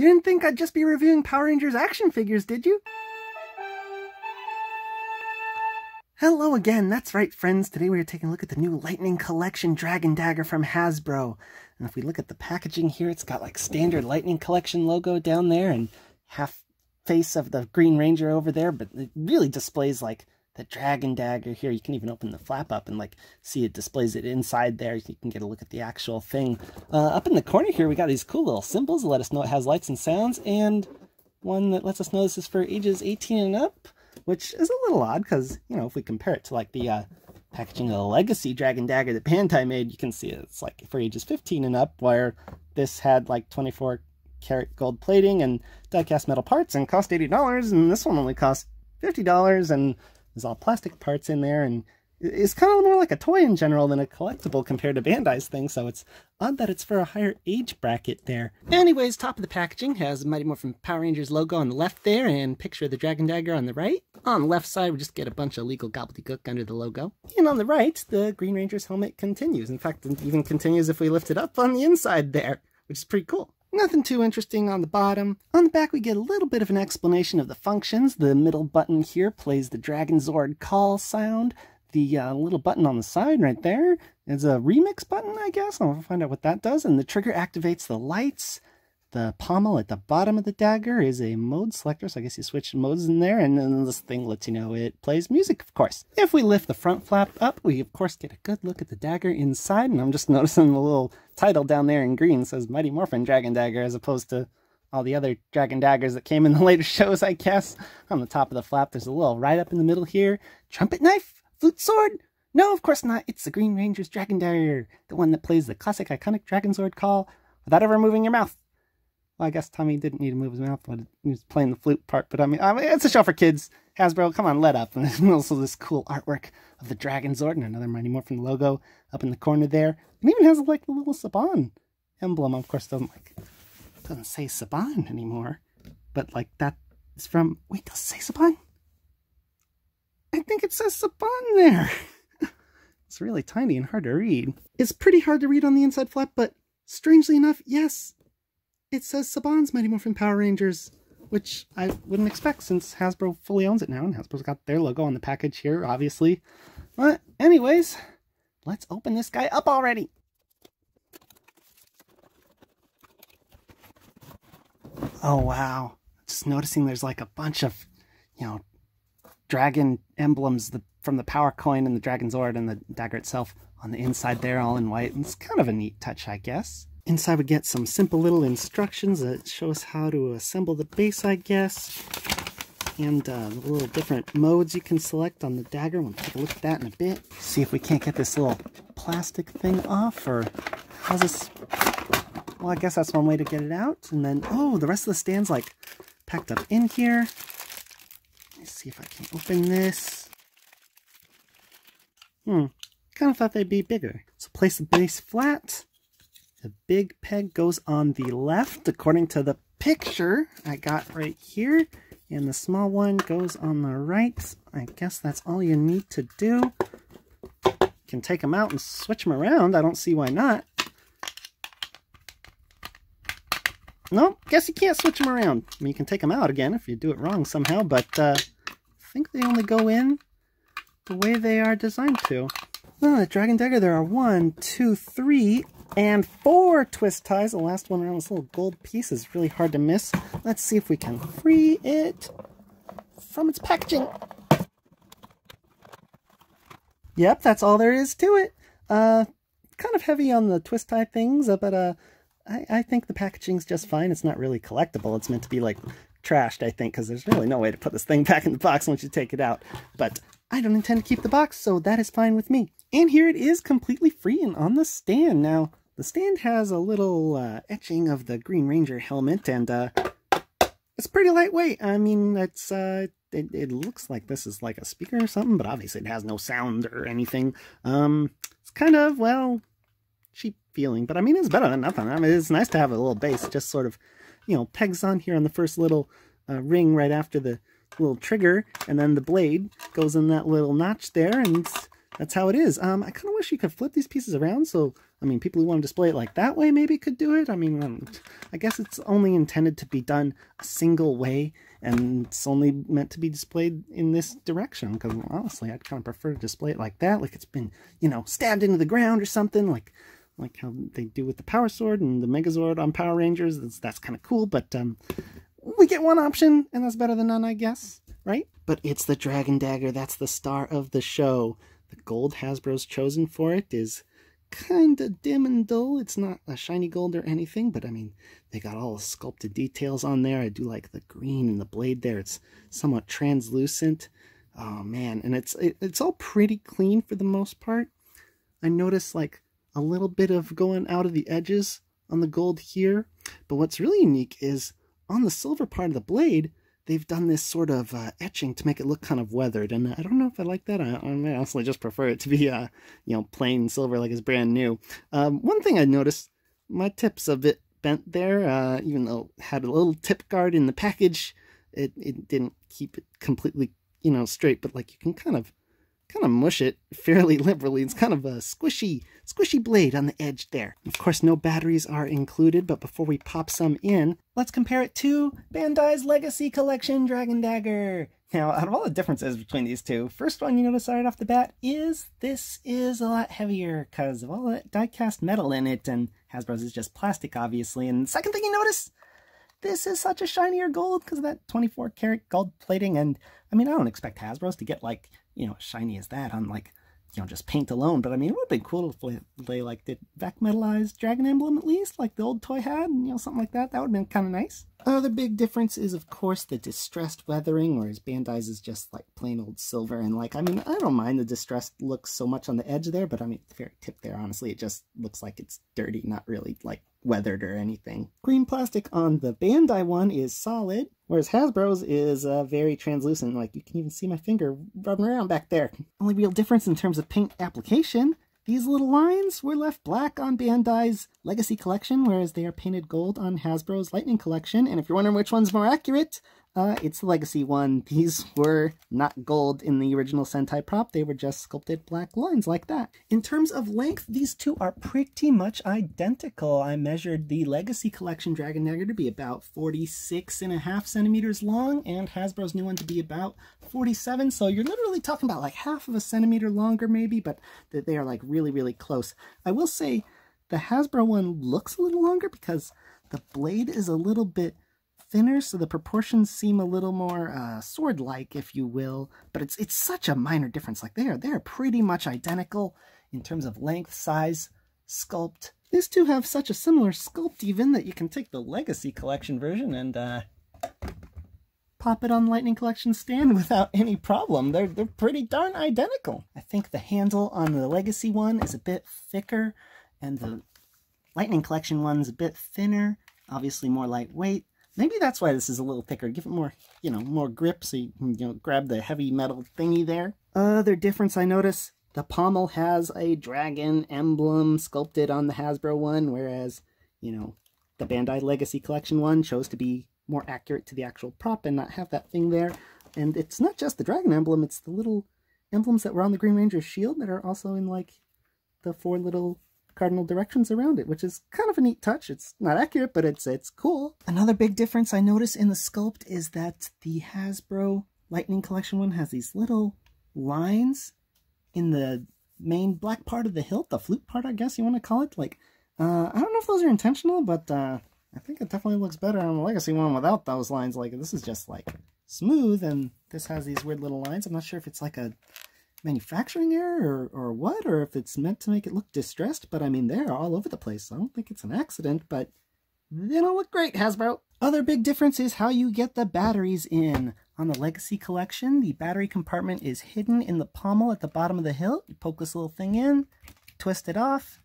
You didn't think I'd just be reviewing Power Rangers action figures, did you? Hello again, that's right friends. Today we are taking a look at the new Lightning Collection Dragon Dagger from Hasbro. And if we look at the packaging here, it's got like standard Lightning Collection logo down there and half face of the Green Ranger over there, but it really displays like the Dragon Dagger here. You can even open the flap up and like see it displays it inside there. You can get a look at the actual thing. Up in the corner here, we got these cool little symbols that let us know it has lights and sounds, and one that lets us know this is for ages 18 and up, which is a little odd because, you know, if we compare it to like the packaging of the Legacy Dragon Dagger that Bandai made, you can see it's like for ages 15 and up, where this had like 24-karat gold plating and die-cast metal parts and cost $80, and this one only cost $50, and there's all plastic parts in there, and it's kind of more like a toy in general than a collectible compared to Bandai's thing, so it's odd that it's for a higher age bracket there. Anyways, top of the packaging has Mighty Morphin Power Rangers logo on the left there, and picture of the Dragon Dagger on the right. On the left side, we just get a bunch of legal gobbledygook under the logo. And on the right, the Green Ranger's helmet continues. In fact, it even continues if we lift it up on the inside there, which is pretty cool. Nothing too interesting on the bottom. On the back, we get a little bit of an explanation of the functions. The middle button here plays the Dragon Zord call sound. The little button on the side right there is a remix button, I guess. I'll find out what that does. And the trigger activates the lights. The pommel at the bottom of the dagger is a mode selector, so I guess you switch modes in there, and then this thing lets you know it plays music, of course. If we lift the front flap up, we of course get a good look at the dagger inside, and I'm just noticing the little title down there in green says Mighty Morphin Dragon Dagger, as opposed to all the other Dragon Daggers that came in the later shows, I guess. On the top of the flap, there's a little write-up in the middle here. Trumpet knife? Flute sword? No, of course not. It's the Green Ranger's Dragon Dagger, the one that plays the classic iconic Dragon Zord call without ever moving your mouth. Well, I guess Tommy didn't need to move his mouth when he was playing the flute part, but I mean, it's a show for kids. Hasbro, come on, let up. And also this cool artwork of the Dragon Zord and another Mighty Morphin logo up in the corner there. It even has like the little Saban emblem. Of course, doesn't say Saban anymore, but like that is from. Wait, does it say Saban? I think it says Saban there. It's really tiny and hard to read. It's pretty hard to read on the inside flap, but strangely enough, yes. It says Saban's Mighty Morphin Power Rangers, which I wouldn't expect since Hasbro fully owns it now, and Hasbro's got their logo on the package here, obviously. But anyways, let's open this guy up already. Oh wow, just noticing there's like a bunch of, you know, dragon emblems from the Power Coin and the Dragon Zord and the dagger itself on the inside there, all in white. And it's kind of a neat touch, I guess. Inside we get some simple little instructions that show us how to assemble the base, I guess. And the little different modes you can select on the dagger. We'll take a look at that in a bit. See if we can't get this little plastic thing off, or how's this? Well, I guess that's one way to get it out. And then, oh, the rest of the stand's like packed up in here. Let's see if I can open this. Kind of thought they'd be bigger. So place the base flat. The big peg goes on the left, according to the picture I got right here. And the small one goes on the right. I guess that's all you need to do. You can take them out and switch them around. I don't see why not. Nope, guess you can't switch them around. I mean, you can take them out again if you do it wrong somehow, but I think they only go in the way they are designed to. Well, the Dragon Dagger, there are 1, 2, 3, and 4 twist ties. The last one around this little gold piece is really hard to miss. Let's see if we can free it from its packaging. Yep, that's all there is to it. Kind of heavy on the twist tie things, but I think the packaging's just fine. It's not really collectible. It's meant to be like trashed, I think, because there's really no way to put this thing back in the box once you take it out. But I don't intend to keep the box, so that is fine with me. And here it is, completely free and on the stand. Now, the stand has a little etching of the Green Ranger helmet, and it's pretty lightweight. I mean, it's it looks like this is like a speaker or something, but obviously it has no sound or anything. It's kind of, well, cheap feeling, but I mean, it's better than nothing. I mean, it's nice to have a little base, just sort of, you know, pegs on here on the first little ring right after the little trigger, and then the blade goes in that little notch there, and that's how it is. I kind of wish you could flip these pieces around so I mean, people who want to display it like that way maybe could do it. I mean, I guess it's only intended to be done a single way, and it's only meant to be displayed in this direction, because honestly, I'd kind of prefer to display it like that, like it's been, you know, stabbed into the ground or something, like how they do with the Power Sword and the Megazord on Power Rangers. That's kind of cool, but we get one option, and that's better than none, I guess, right? But it's the Dragon Dagger. That's the star of the show. The gold Hasbro's chosen for it is kind of dim and dull. It's not a shiny gold or anything, but I mean, they got all the sculpted details on there. I do like the green and the blade there. It's somewhat translucent. Oh man, and it's all pretty clean for the most part. I noticed like a little bit of going out of the edges on the gold here, but what's really unique is on the silver part of the blade, they've done this sort of etching to make it look kind of weathered, and I don't know if I like that. I honestly just prefer it to be, you know, plain silver like it's brand new. One thing I noticed, my tip's a bit bent there, even though it had a little tip guard in the package, it didn't keep it completely, you know, straight, but like you can kind of mush it fairly liberally. It's kind of a squishy blade on the edge there. Of course, no batteries are included, but before we pop some in, let's compare it to Bandai's Legacy Collection Dragon Dagger. Now, out of all the differences between these two, first one you notice right off the bat is this is a lot heavier because of all that die-cast metal in it, and Hasbro's is just plastic, obviously. And the second thing you notice, this is such a shinier gold because of that 24 karat gold plating. And I mean, I don't expect Hasbro's to get like, you know, as shiny as that on like, you know, just paint alone. But I mean, it would have been cool if they like did back metallized dragon emblem at least, like the old toy had, you know, something like that. That would have been kind of nice. The big difference is, of course, the distressed weathering, whereas Bandai's is just like plain old silver. And like, I mean, I don't mind the distressed look so much on the edge there, but I mean, the very tip there, honestly, it just looks like it's dirty, not really like weathered or anything. Green plastic on the Bandai one is solid, whereas Hasbro's is very translucent. Like, you can even see my finger rubbing around back there. Only real difference in terms of paint application, these little lines were left black on Bandai's Legacy Collection, whereas they are painted gold on Hasbro's Lightning Collection. And if you're wondering which one's more accurate, it's the Legacy one. These were not gold in the original Sentai prop. They were just sculpted black lines like that. In terms of length, these two are pretty much identical. I measured the Legacy Collection Dragon Dagger to be about 46.5 centimeters long, and Hasbro's new one to be about 47. So you're literally talking about like half of a centimeter longer maybe, but they are like really, really close. I will say the Hasbro one looks a little longer because the blade is a little bit thinner, so the proportions seem a little more sword-like, if you will. But it's such a minor difference. Like they're pretty much identical in terms of length, size, sculpt. These two have such a similar sculpt even that you can take the Legacy Collection version and pop it on the Lightning Collection stand without any problem. They're pretty darn identical. I think the handle on the Legacy one is a bit thicker, and the Lightning Collection one's a bit thinner, obviously more lightweight. Maybe that's why this is a little thicker. Give it more, you know, more grip so you can, you know, grab the heavy metal thingy there. Other difference I notice, the pommel has a dragon emblem sculpted on the Hasbro one, whereas, you know, the Bandai Legacy Collection one chose to be more accurate to the actual prop and not have that thing there. And it's not just the dragon emblem, it's the little emblems that were on the Green Ranger's shield that are also in, like, the 4 little cardinal directions around it, which is kind of a neat touch. It's not accurate, but it's cool. Another big difference I notice in the sculpt is that the Hasbro Lightning Collection one has these little lines in the main black part of the hilt, the flute part, I guess you want to call it. Like, I don't know if those are intentional, but I think it definitely looks better on the Legacy one without those lines. Like, this is just like smooth, and this has these weird little lines. I'm not sure if it's like a manufacturing error or what, or if it's meant to make it look distressed, but I mean, they're all over the place. So I don't think it's an accident, but they don't look great, Hasbro. Other big difference is how you get the batteries in. On the Legacy Collection, the battery compartment is hidden in the pommel at the bottom of the hilt. You poke this little thing in, twist it off,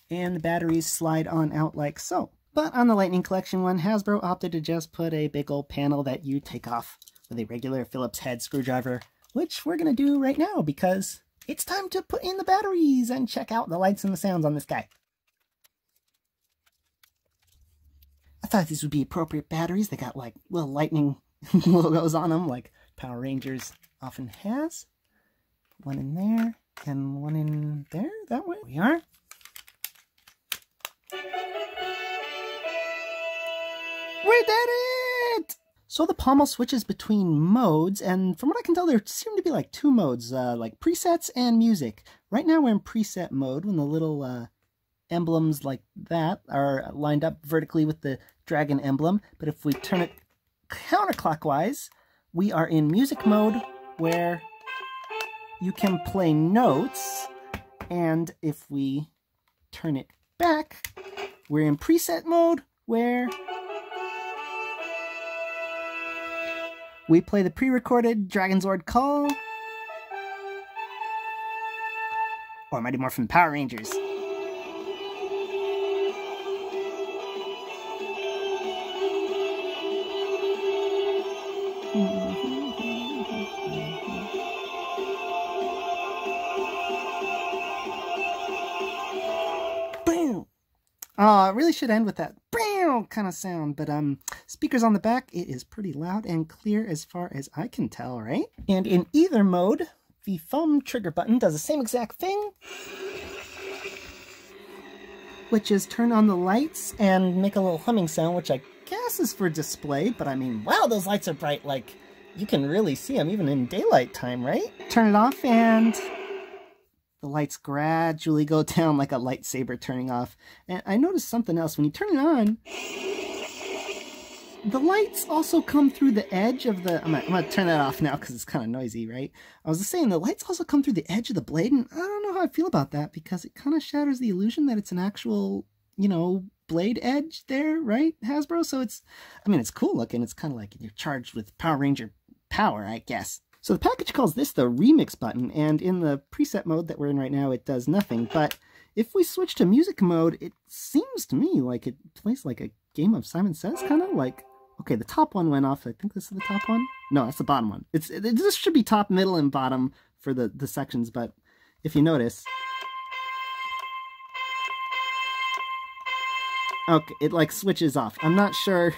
and the batteries slide on out like so. But on the Lightning Collection one, Hasbro opted to just put a big old panel that you take off with a regular Phillips head screwdriver, which we're going to do right now because it's time to put in the batteries and check out the lights and the sounds on this guy. I thought these would be appropriate batteries. They got like little lightning logos on them like Power Rangers often has. One in there and one in there, that way. We are. We did it! So the pommel switches between modes, and from what I can tell, there seem to be like two modes, like presets and music. Right now we're in preset mode when the little emblems like that are lined up vertically with the dragon emblem. But if we turn it counterclockwise, we are in music mode where you can play notes. And if we turn it back, we're in preset mode where we play the pre-recorded Dragonzord call. Or Mighty Morphin Power Rangers. Boom! Oh, it really should end with that kind of sound, but speakers on the back, it is pretty loud and clear as far as I can tell, right? And in either mode, the thumb trigger button does the same exact thing, which is turn on the lights and make a little humming sound, which I guess is for display, but I mean, wow, those lights are bright, like, you can really see them even in daylight time, right? Turn it off and the lights gradually go down like a lightsaber turning off. And I noticed something else. When you turn it on, the lights also come through the edge of the... I'm going to turn that off now because it's kind of noisy, right? I was just saying, the lights also come through the edge of the blade, and I don't know how I feel about that because it kind of shatters the illusion that it's an actual, you know, blade edge there, right, Hasbro? So it's... I mean, it's cool looking. It's kind of like you're charged with Power Ranger power, I guess. So the package calls this the remix button, and in the preset mode that we're in right now, it does nothing. But if we switch to music mode, it seems to me like it plays like a game of Simon Says, kind of like... Okay, the top one went off. I think this is the top one. No, that's the bottom one. This should be top, middle, and bottom for the sections, but if you notice... Okay, it like switches off. I'm not sure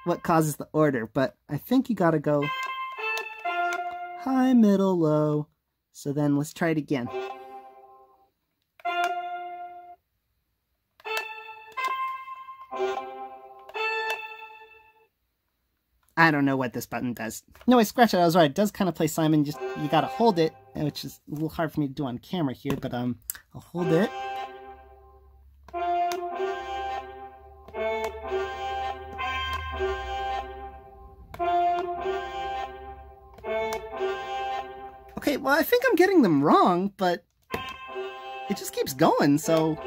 what causes the order, but I think you gotta go high, middle, low. So then let's try it again. I don't know what this button does. No, I scratched it. I was right. It does kind of play Simon. Just you gotta hold it, which is a little hard for me to do on camera here. But I'll hold it. Okay, well, I think I'm getting them wrong, but it just keeps going, so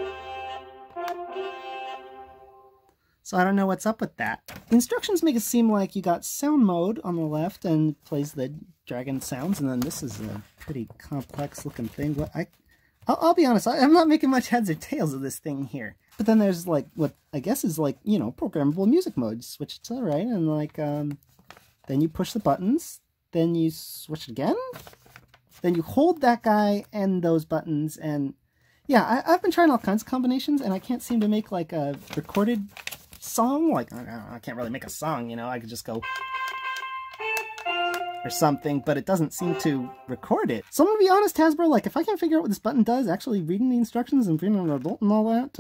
I don't know what's up with that. The instructions make it seem like you got sound mode on the left and plays the dragon sounds, and then this is a pretty complex looking thing. But I'll be honest, I'm not making much heads or tails of this thing here. But then there's like what I guess is like, you know, programmable music mode. You switch it to the right, and like then you push the buttons, then you switch it again. Then you hold that guy and those buttons, and yeah, I've been trying all kinds of combinations, and I can't seem to make like a recorded song. Like, I can't really make a song, you know, I could just go or something, but it doesn't seem to record it. So I'm gonna be honest, Hasbro, like, if I can't figure out what this button does, actually reading the instructions and being an adult and all that,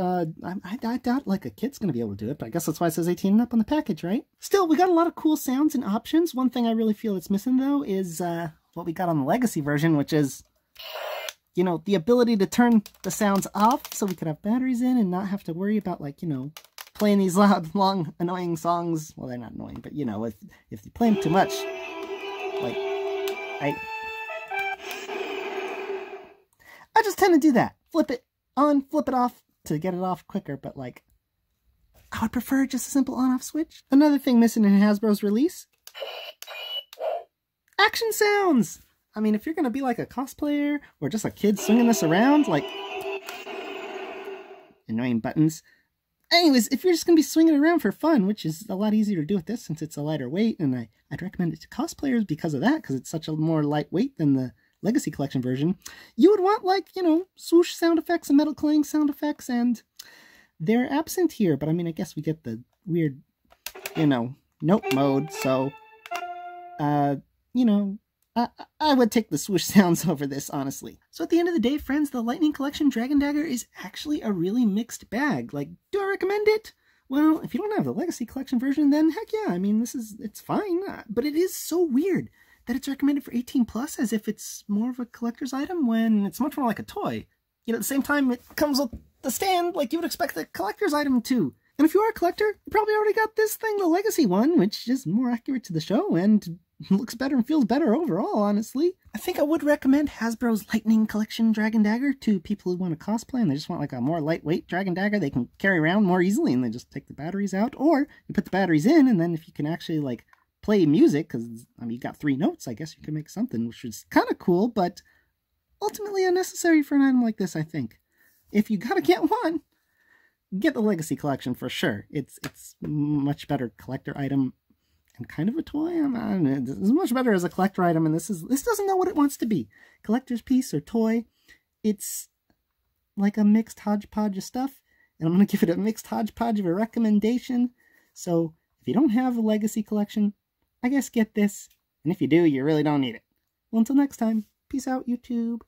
I doubt like a kid's gonna be able to do it, but I guess that's why it says 18 and up on the package, right? Still, we got a lot of cool sounds and options. One thing I really feel it's missing, though, is what we got on the Legacy version, which is, you know, the ability to turn the sounds off so we could have batteries in and not have to worry about, like, you know, playing these loud, long, annoying songs. Well, they're not annoying, but, you know, if you play them too much, like, I just tend to do that. Flip it on, flip it off to get it off quicker, but, like, I would prefer just a simple on-off switch. Another thing missing in Hasbro's release: action sounds! I mean, if you're gonna be like a cosplayer or just a kid swinging this around, like, annoying buttons. Anyways, if you're just gonna be swinging it around for fun, which is a lot easier to do with this since it's a lighter weight, and I'd recommend it to cosplayers because of that, because it's such a more lightweight than the Legacy Collection version, you would want, like, you know, swoosh sound effects and metal clang sound effects, and they're absent here, but I mean, I guess we get the weird, you know, note mode, so, you know, I would take the swoosh sounds over this, honestly. So at the end of the day, friends, the Lightning Collection Dragon Dagger is actually a really mixed bag. Like, do I recommend it? Well, if you don't have the Legacy Collection version, then heck yeah, I mean, it's fine. But it is so weird that it's recommended for 18 plus, as if it's more of a collector's item when it's much more like a toy. You know, at the same time, it comes with the stand like you would expect a collector's item to. And if you are a collector, you probably already got this thing, the Legacy one, which is more accurate to the show and looks better and feels better overall, honestly. I think I would recommend Hasbro's Lightning Collection Dragon Dagger to people who want to cosplay and they just want like a more lightweight Dragon Dagger they can carry around more easily, and they just take the batteries out. Or you put the batteries in, and then if you can actually like play music, because I mean you got 3 notes, I guess you can make something, which is kind of cool, but ultimately unnecessary for an item like this, I think. If you gotta get one, get the Legacy Collection for sure. It's much better collector item and kind of a toy. It's much better as a collector item, and this doesn't know what it wants to be. Collector's piece or toy. It's like a mixed hodgepodge of stuff, and I'm going to give it a mixed hodgepodge of a recommendation. So if you don't have a Legacy Collection, I guess get this, and if you do, you really don't need it. Well, until next time, peace out, YouTube.